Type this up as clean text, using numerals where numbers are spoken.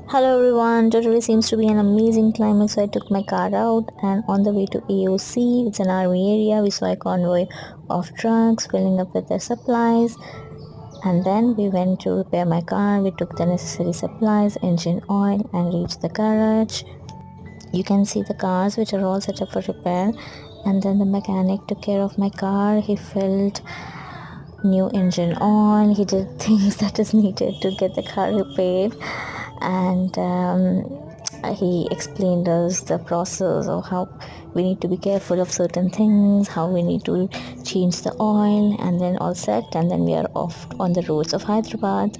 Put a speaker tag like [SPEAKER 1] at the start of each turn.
[SPEAKER 1] Hello everyone, today seems to be an amazing climate, so I took my car out and on the way to AOC, it's an army area, we saw a convoy of trucks filling up with their supplies, and then we went to repair my car. We took the necessary supplies, engine oil, and reached the garage. You can see the cars which are all set up for repair, and then the mechanic took care of my car. He filled new engine oil, he did things that is needed to get the car repaired, and he explained us the process of how we need to be careful of certain things, how we need to change the oil, and then all set, and then we are off on the roads of Hyderabad.